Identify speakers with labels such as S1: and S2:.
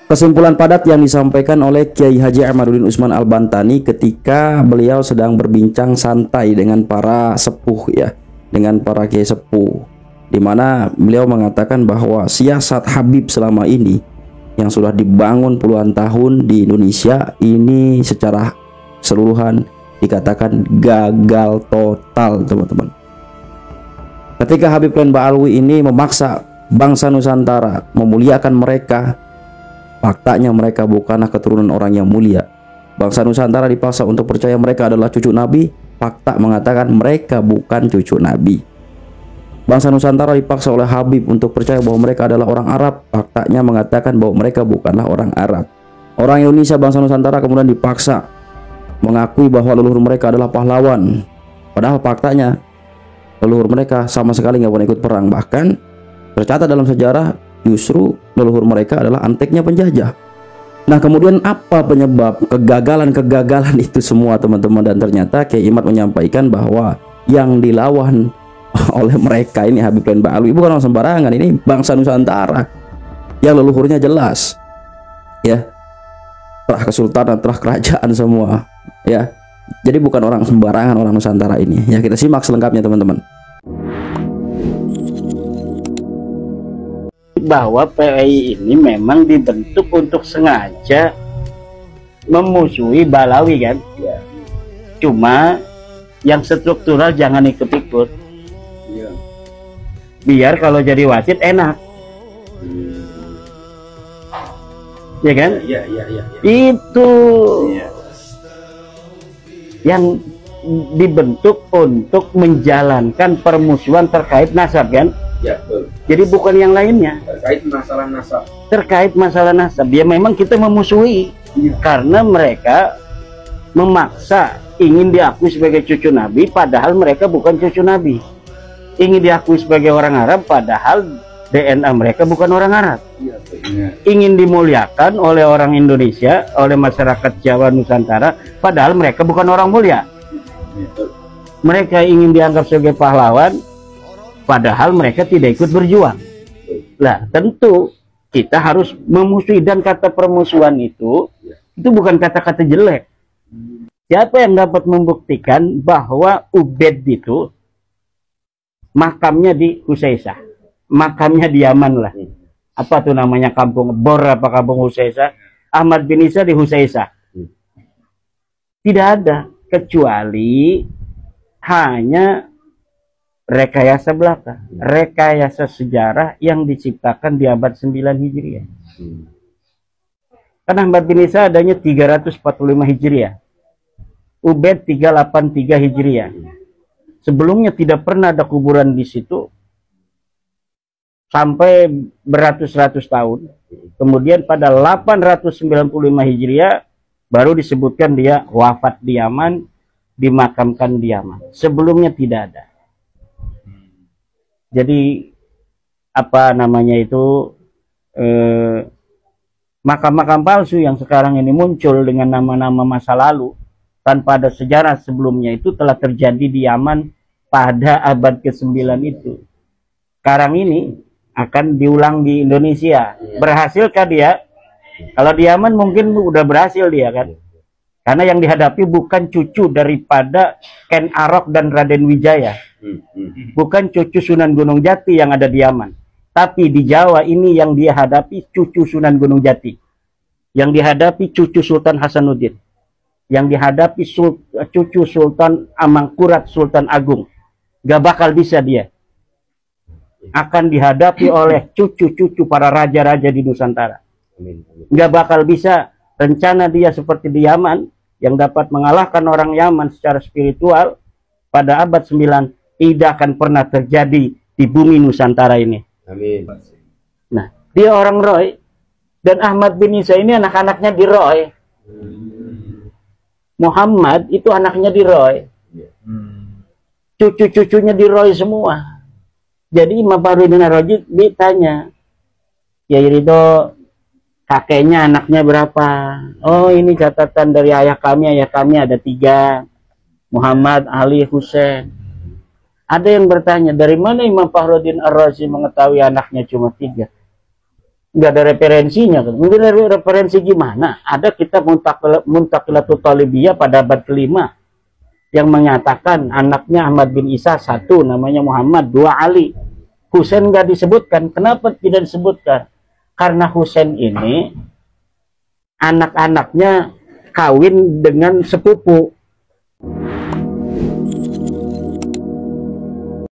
S1: Kesimpulan padat yang disampaikan oleh Kiai Haji Ahmaduddin Utsman Al-Bantani ketika beliau sedang berbincang santai dengan para sepuh ya, dengan para kiai sepuh, di mana beliau mengatakan bahwa siasat Habib selama ini yang sudah dibangun puluhan tahun di Indonesia ini secara keseluruhan dikatakan gagal total, teman-teman. Ketika Habib Klein Ba'alwi ini memaksa bangsa Nusantara memuliakan mereka, faktanya mereka bukanlah keturunan orang yang mulia. Bangsa Nusantara dipaksa untuk percaya mereka adalah cucu Nabi, fakta mengatakan mereka bukan cucu Nabi. Bangsa Nusantara dipaksa oleh Habib untuk percaya bahwa mereka adalah orang Arab, faktanya mengatakan bahwa mereka bukanlah orang Arab. Orang Indonesia, bangsa Nusantara kemudian dipaksa mengakui bahwa leluhur mereka adalah pahlawan, padahal faktanya leluhur mereka sama sekali nggak pernah ikut perang. Bahkan tercatat dalam sejarah justru leluhur mereka adalah anteknya penjajah. Nah, kemudian apa penyebab kegagalan-kegagalan itu semua, teman-teman? Dan ternyata Kiai Imad menyampaikan bahwa yang dilawan oleh mereka ini Habib Klein Ba'alwi bukan orang sembarangan, ini bangsa Nusantara yang leluhurnya jelas ya, terah kesultanan, terah kerajaan semua ya. Jadi bukan orang sembarangan orang Nusantara ini ya. Kita simak selengkapnya, teman-teman.
S2: Bahwa PAI ini memang dibentuk untuk sengaja memusuhi Balawi kan ya. Cuma yang struktural jangan ikut-ikut ya. Biar kalau jadi wasit enak ya kan ya. Itu ya. Yang dibentuk untuk menjalankan permusuhan terkait nasab kan ya, betul. Jadi bukan yang lainnya terkait masalah nasab. Ya memang kita memusuhi ya. Karena mereka memaksa ingin diakui sebagai cucu Nabi padahal mereka bukan cucu Nabi, ingin diakui sebagai orang Arab padahal DNA mereka bukan orang Arab ya, ingin dimuliakan oleh orang Indonesia, oleh masyarakat Jawa Nusantara padahal mereka bukan orang mulia ya. Mereka ingin dianggap sebagai pahlawan padahal mereka tidak ikut berjuang. Nah, tentu kita harus memusuhi, dan kata permusuhan itu bukan kata-kata jelek. Siapa yang dapat membuktikan bahwa Ubaid itu makamnya di Husaisah, makamnya di Yaman lah. Apa tuh namanya, kampung Bor apa kampung Husaisah? Ahmad bin Isa di Husaisah. Tidak ada, kecuali hanya rekayasa belaka, rekayasa sejarah yang diciptakan di abad 9 Hijriah. Karena Ahmad bin Isa adanya 345 Hijriah, Ubaid 383 Hijriah. Sebelumnya tidak pernah ada kuburan di situ sampai beratus-ratus tahun. Kemudian pada 895 Hijriah baru disebutkan dia wafat di Yaman, dimakamkan di Yaman. Sebelumnya tidak ada. Jadi apa namanya itu makam-makam palsu yang sekarang ini muncul dengan nama-nama masa lalu tanpa ada sejarah sebelumnya itu telah terjadi di Yaman pada abad ke-9 itu. Sekarang ini akan diulang di Indonesia. Berhasilkah dia? Kalau di Yaman mungkin udah berhasil dia kan. Karena yang dihadapi bukan cucu daripada Ken Arok dan Raden Wijaya. Bukan cucu Sunan Gunung Jati yang ada di Yaman. Tapi di Jawa ini yang dia hadapi cucu Sunan Gunung Jati. Yang dihadapi cucu Sultan Hasanuddin. Yang dihadapi cucu Sultan Amangkurat, Sultan Agung. Gak bakal bisa dia. Akan dihadapi oleh cucu-cucu para raja-raja di Nusantara. Gak bakal bisa rencana dia seperti di Yaman yang dapat mengalahkan orang Yaman secara spiritual pada abad 9 tidak akan pernah terjadi di bumi Nusantara ini. Amin. Nah, dia orang Roy dan Ahmad bin Isa ini anak-anaknya di Roy. Muhammad itu anaknya di Roy. Cucu-cucunya di Roy semua. Jadi Imam Fakhruddin Ar-Razi ditanya, ya Ridho, kakeknya anaknya berapa? Oh, ini catatan dari ayah kami ada 3, Muhammad, Ali, Husain. Ada yang bertanya, dari mana Imam Fakhruddin Ar-Razi mengetahui anaknya cuma 3? nggak ada referensinya. Mungkin referensi gimana? Ada kitab Muntaqilatul Talibiyah pada abad kelima yang menyatakan anaknya Ahmad bin Isa, satu namanya Muhammad, dua Ali. Husain nggak disebutkan. Kenapa tidak disebutkan? Karena Husain ini anak-anaknya kawin dengan sepupu.